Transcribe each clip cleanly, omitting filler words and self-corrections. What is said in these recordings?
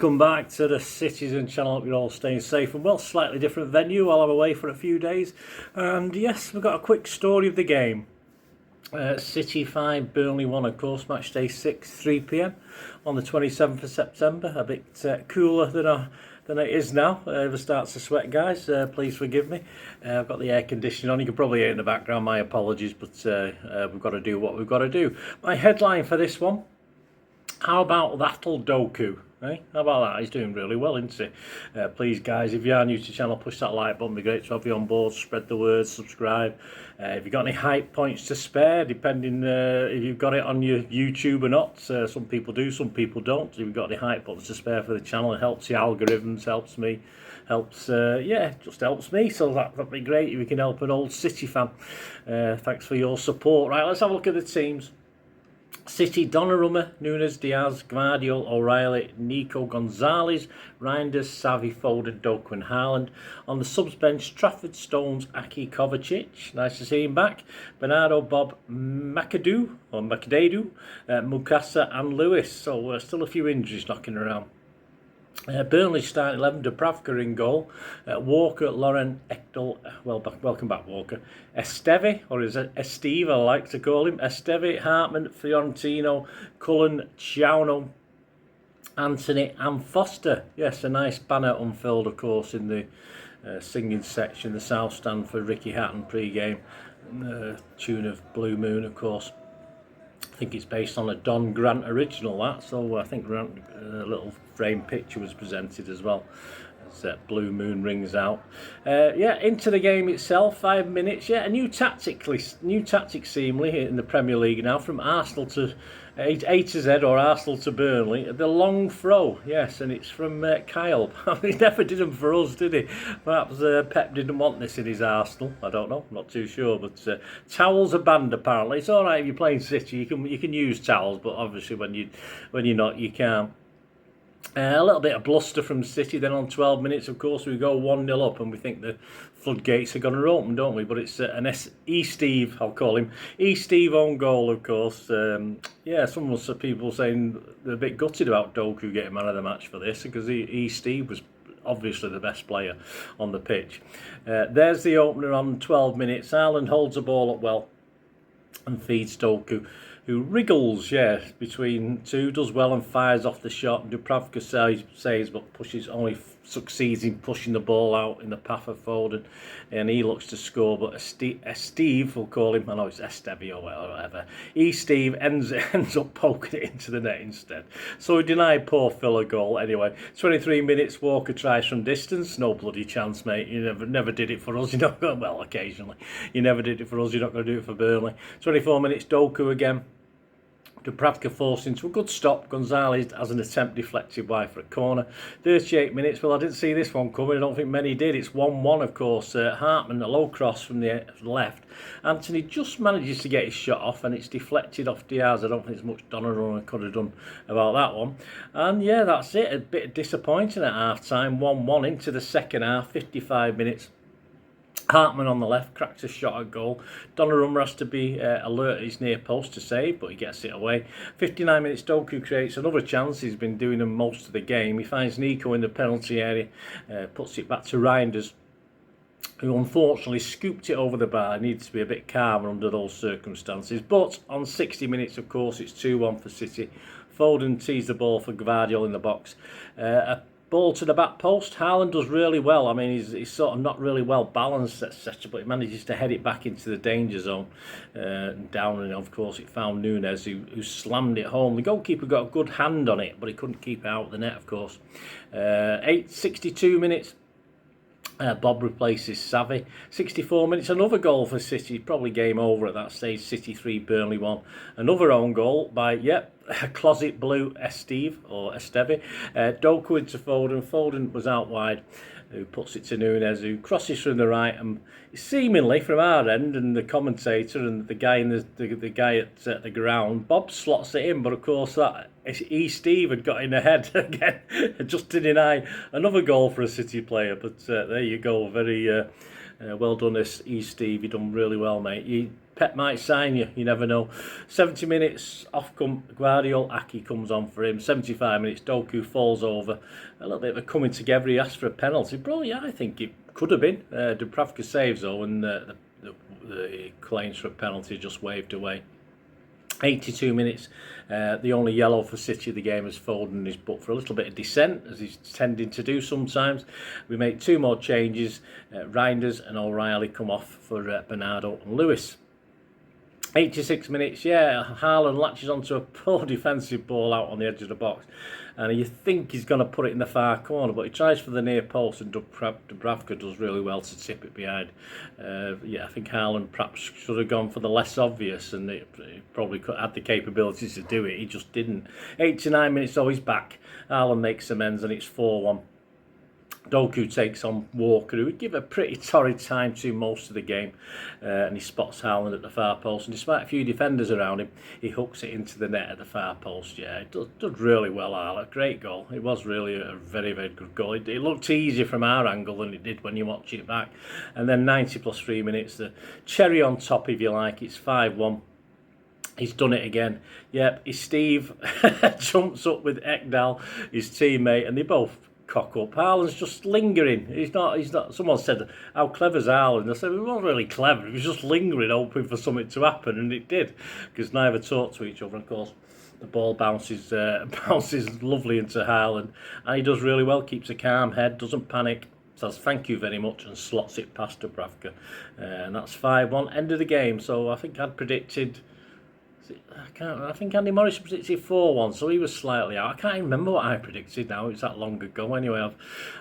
welcome back to the Citizen channel. Hope you're all staying safe and well. Slightly different venue while I'm away for a few days. And yes, we've got a quick story of the game. City 5, Burnley 1, of course, match day 6, 3 p.m. on the 27th of September. A bit cooler than it is now. If it starts to sweat, guys, please forgive me. I've got the air conditioning on. You can probably hear in the background, my apologies, but we've got to do what we've got to do. My headline for this one: how about that'll Doku? Eh? How about that? He's doing really well, isn't he? Please, guys, if you are new to the channel, push that like button. It'd be great to have you on board. Spread the word, subscribe. If you've got any hype points to spare, depending if you've got it on your YouTube or not. Some people do, some people don't. If you've got any hype points to spare for the channel, it helps the algorithms, helps me. Just helps me, so that'd be great if we can help an old City fan. Thanks for your support. Right, let's have a look at the teams. City: Donnarumma, Nunes, Diaz, Gvardiol, O'Reilly, Nico, Gonzalez, Reinders, Savi, Foden, Doku and Haaland. On the subs bench: Trafford, Stones, Aki, Kovacic. Nice to see him back. Bernardo, Bob, McAtee, Mukasa and Lewis. So still a few injuries knocking around. Burnley starting 11, Dubravka in goal. Walker, Lauren, Ekdal, welcome back Walker. Esteve, or is it Esteve, I like to call him. Esteve, Hartman, Fiorentino, Cullen, Ciano, Anthony and Foster. Yes, a nice banner unfurled, of course, in the singing section, the South Stand for Ricky Hatton pre-game. Tune of Blue Moon, of course. I think it's based on a Don Grant original, that, so I think Grant, a little frame picture was presented as well as Blue Moon rings out. Into the game itself, 5 minutes. A new tactic seemingly in the Premier League now, from Arsenal to A to Z, or Arsenal to Burnley. The long throw, yes, and it's from Kyle. He never did them for us, did he? Perhaps Pep didn't want this in his Arsenal. I don't know, I'm not too sure. But towels are banned apparently. It's all right if you're playing City. You can use towels, but obviously when you're not, you can't. A little bit of bluster from City. Then on 12 minutes, of course, we go 1-0 up, and we think the floodgates are going to open, don't we? But it's an E-Steve, I'll call him. E-Steve own goal, of course. Some people saying they're a bit gutted about Doku getting man of the match for this, because E-Steve was obviously the best player on the pitch. There's the opener on 12 minutes. Haaland holds the ball up well and feeds Doku, who wriggles, between two, does well and fires off the shot. Dubravka saves, but only succeeds in pushing the ball out in the path of Foden, and he looks to score. But Steve, we'll call him, I know it's Esteve or whatever. Steve ends up poking it into the net instead. So he denied poor Phil a goal. Anyway, 23 minutes. Walker tries from distance. No bloody chance, mate. You never did it for us. Well, occasionally. You never did it for us. You're not going to do it for Burnley. 24 minutes. Doku again. Dubravka forced into a good stop. Gonzalez has an attempt deflected wide for a corner. 38 minutes. Well, I didn't see this one coming. I don't think many did. It's 1-1, of course. Hartman, a low cross from the left. Anthony just manages to get his shot off, and it's deflected off Diaz. I don't think there's much Donnarumma could have done about that one. And that's it. A bit disappointing at half-time. 1-1 into the second half. 55 minutes. Hartman on the left cracks a shot at goal. Donnarumma has to be alert at his near post to save, but he gets it away. 59 minutes, Doku creates another chance. He's been doing them most of the game. He finds Nico in the penalty area, puts it back to Reinders, who unfortunately scooped it over the bar. He needs to be a bit calmer under those circumstances. But on 60 minutes, of course, it's 2-1 for City. Foden tees the ball for Gvardiol in the box. Ball to the back post. Haaland does really well. I mean, he's sort of not really well balanced, etc., but he manages to head it back into the danger zone. Down, and of course it found Nunes, who slammed it home. The goalkeeper got a good hand on it, but he couldn't keep it out of the net, of course. 62 minutes. Bob replaces Savi. 64 minutes, another goal for City. Probably game over at that stage. City 3, Burnley 1. Another own goal by, Closet Blue Esteve. Doku into Foden. Foden was out wide, who puts it to Nunes, who crosses from the right, and seemingly from our end, and the commentator and the guy the guy at the ground, Bob slots it in, but of course that Steve had got in ahead again, just to deny another goal for a City player. But there you go, very well done, Steve. You've done really well, mate. Pep might sign you, you never know. 70 minutes, off come Guardiola, Aki comes on for him. 75 minutes, Doku falls over. A little bit of a coming together, he asked for a penalty. Bro, yeah, I think it could have been. Dubravka saves though, and the claims for a penalty just waved away. 82 minutes, the only yellow for City of the game is Foden is booked for a little bit of dissent, as he's tending to do sometimes. We make 2 more changes. Reinders and O'Reilly come off for Bernardo and Lewis. 86 minutes, yeah, Haaland latches onto a poor defensive ball out on the edge of the box, and you think he's going to put it in the far corner, but he tries for the near post, and Dubravka does really well to tip it behind. Yeah, I think Haaland perhaps should have gone for the less obvious, and he probably had the capabilities to do it. He just didn't. 89 minutes, so he's back. Haaland makes amends, and it's 4-1. Doku takes on Walker, who would give a pretty torrid time to most of the game, and he spots Haaland at the far post, and despite a few defenders around him, he hooks it into the net at the far post. Yeah, it does really well, Haaland. Great goal. It was really a very, very good goal. It looked easier from our angle than it did when you watch it back. And then 90 plus 3 minutes, the cherry on top, if you like, it's 5-1. He's done it again. Yep, Steve jumps up with Ekdal, his teammate, and they both cock up. Haaland's just lingering. He's not. Someone said, how clever's Haaland? I said, it wasn't really clever. He was just lingering, hoping for something to happen, and it did, because neither talked to each other. Of course, the ball bounces lovely into Haaland, and he does really well. Keeps a calm head, doesn't panic. Says thank you very much and slots it past Dubravka, and that's 5-1. End of the game. So I think I'd predicted. I think Andy Morris predicted 4-1, so he was slightly out. I can't even remember what I predicted now. It's that long ago. Anyway,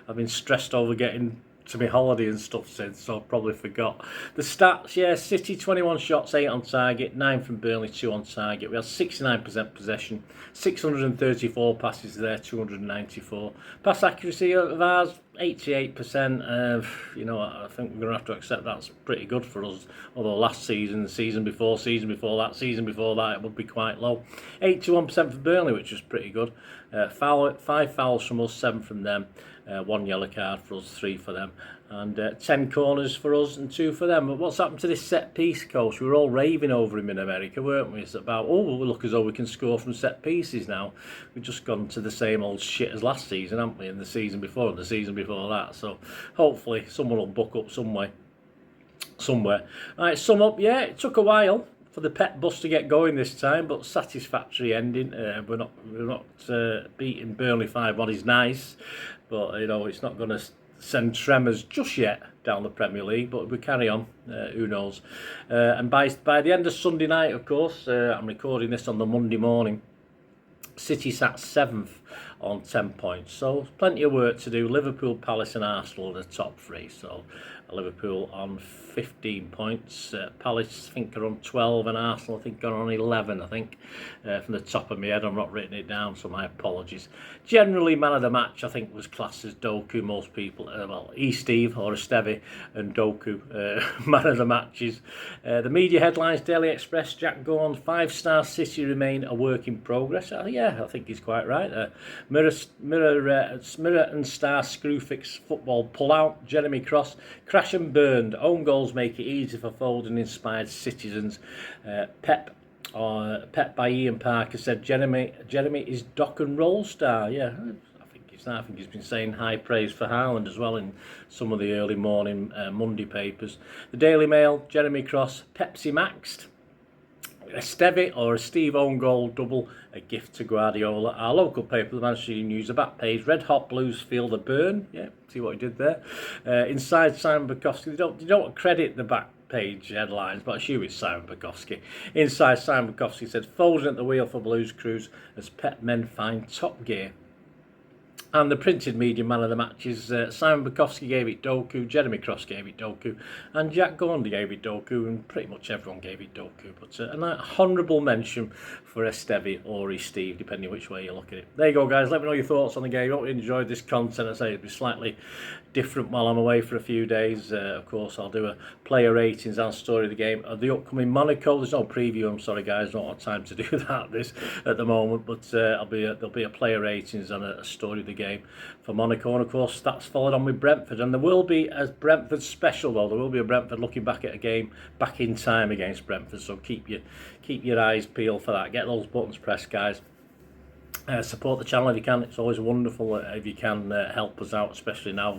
I've been stressed over getting to my holiday and stuff since, so I probably forgot. The stats, yeah, City 21 shots, 8 on target, 9 from Burnley, 2 on target. We had 69% possession, 634 passes there, 294. Pass accuracy of ours, 88%. You know, I think we're going to have to accept that's pretty good for us. Although last season, the season before that, it would be quite low. 81% for Burnley, which was pretty good. 5 fouls from us, 7 from them. 1 yellow card for us, 3 for them, and 10 corners for us and 2 for them. But what's happened to this set piece coach? We were all raving over him in America, weren't we? It's about, oh, we look as though we can score from set pieces now. We've just gone to the same old shit as last season, haven't we? And the season before, and the season before that. So hopefully someone will buck up somewhere. Right, sum up. Yeah, it took a while for the pet bus to get going this time, but satisfactory ending. We're not beating Burnley 5-1 is nice, but you know it's not going to send tremors just yet down the Premier League. But we carry on. Who knows? And by the end of Sunday night, of course, I'm recording this on the Monday morning. City sat 7th on 10 points, so plenty of work to do. Liverpool, Palace and Arsenal are the top 3, so Liverpool on 15 points, Palace I think are on 12 and Arsenal I think are on 11, I think, from the top of my head. I'm not written it down, so my apologies. Generally, man of the match I think was classed as Doku. Most people, Steve or Esteve and Doku, man of the matches. The media headlines, Daily Express, Jack Gorn, 5-star City remain a work in progress. Yeah, I think he's quite right. Mirror and Star Screwfix football pull out. Jeremy Cross, crash and burned. Own goals make it easy for Foden inspired citizens. Pep by Ian Parker said Jeremy is dock and roll star. Yeah, I think he's been saying high praise for Haaland as well in some of the early morning Monday papers. The Daily Mail, Jeremy Cross, Pepsi maxed. Esteve or a Steve own goal double, a gift to Guardiola. Our local paper, the Manchester News, the back page, Red Hot Blues feel the burn. Yeah, see what he did there. Inside Simon Bukowski, they don't credit the back page headlines, but I assume it's Simon Bukowski. Inside Simon Bukowski said, Foden at the wheel for Blues Crews as Pep men find top gear. And the printed media man of the match is Simon Bukowski gave it Doku, Jeremy Cross gave it Doku, and Jack Gorndy gave it Doku, and pretty much everyone gave it Doku. But an honourable mention for Esteve or Steve, depending which way you look at it. There you go, guys. Let me know your thoughts on the game. I hope you enjoyed this content. I say it'll be slightly different while I'm away for a few days. Of course, I'll do a player ratings and story of the game. The upcoming Monaco, there's no preview. I'm sorry, guys, don't have time to do that at the moment. But there'll be a player ratings and a story of the game game for Monaco, and of course that's followed on with Brentford. And there will be a Brentford special though. There will be a Brentford looking back at a game back in time against Brentford. So keep your eyes peeled for that. Get those buttons pressed, guys. Support the channel if you can. It's always wonderful if you can help us out, especially now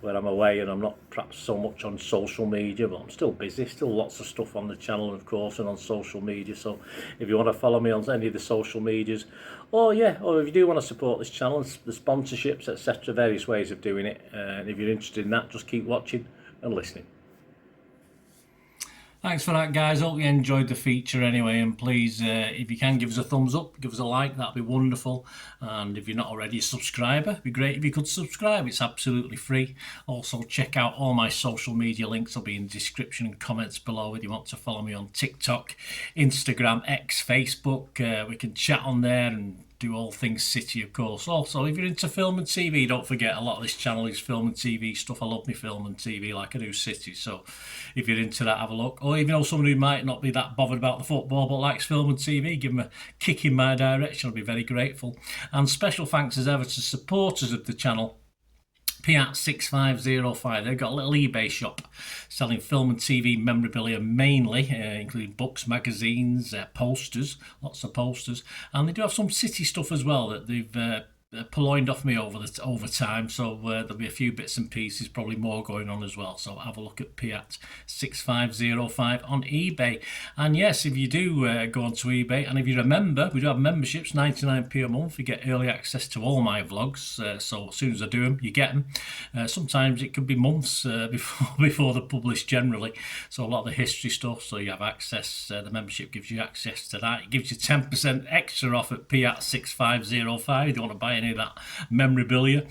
when I'm away and I'm not perhaps so much on social media, but I'm still busy, still lots of stuff on the channel, of course, and on social media. So if you want to follow me on any of the social medias, or if you do want to support this channel, the sponsorships, etc., various ways of doing it, and if you're interested in that, just keep watching and listening. Thanks for that, guys. Hope you enjoyed the feature anyway, and please, if you can, give us a thumbs up, give us a like, that'd be wonderful. And if you're not already a subscriber, it'd be great if you could subscribe. It's absolutely free. Also, check out all my social media links. Will be in the description and comments below if you want to follow me on TikTok, Instagram, X, Facebook. We can chat on there and do all things City, of course. Also, if you're into film and TV, don't forget a lot of this channel is film and TV stuff. I love me film and TV like I do City. So if you're into that, have a look. Or even though somebody who might not be that bothered about the football but likes film and TV, give them a kick in my direction. I'll be very grateful. And special thanks as ever to supporters of the channel. MD6. They've got a little eBay shop selling film and TV memorabilia mainly, including books, magazines, posters, lots of posters, and they do have some City stuff as well that they've purloined off me over time, so there'll be a few bits and pieces, probably more going on as well. So have a look at McAtee on eBay. And yes, if you do go onto eBay, and if you're a member, we do have memberships, 99p a month. You get early access to all my vlogs, so as soon as I do them, you get them. Sometimes it could be months before they're published generally, so a lot of the history stuff, so you have access. The membership gives you access to that. It gives you 10% extra off at McAtee if you want to buy any of that memorabilia,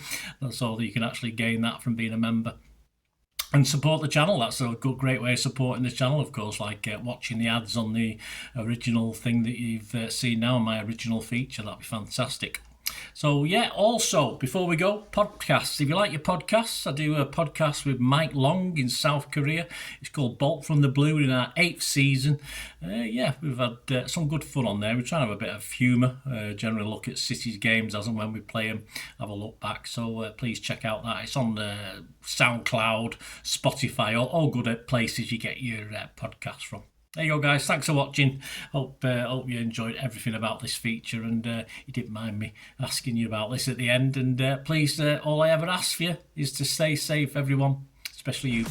so that you can actually gain that from being a member and support the channel. That's a great way of supporting the channel, of course, like watching the ads on the original thing that you've seen now, my original feature. That'd be fantastic. So yeah, also before we go, podcasts. If you like your podcasts, I do a podcast with Mike Long in South Korea. It's called Bolt from the Blue, in our 8th season. Yeah, we've had some good fun on there. We're trying to have a bit of humour, generally look at City's games as and when we play them, have a look back. So please check out that. It's on Soundcloud, Spotify, all good places you get your podcasts from. There you go, guys. Thanks for watching. Hope you enjoyed everything about this feature, and you didn't mind me asking you about this at the end. And please, all I ever ask for you is to stay safe, everyone, especially you.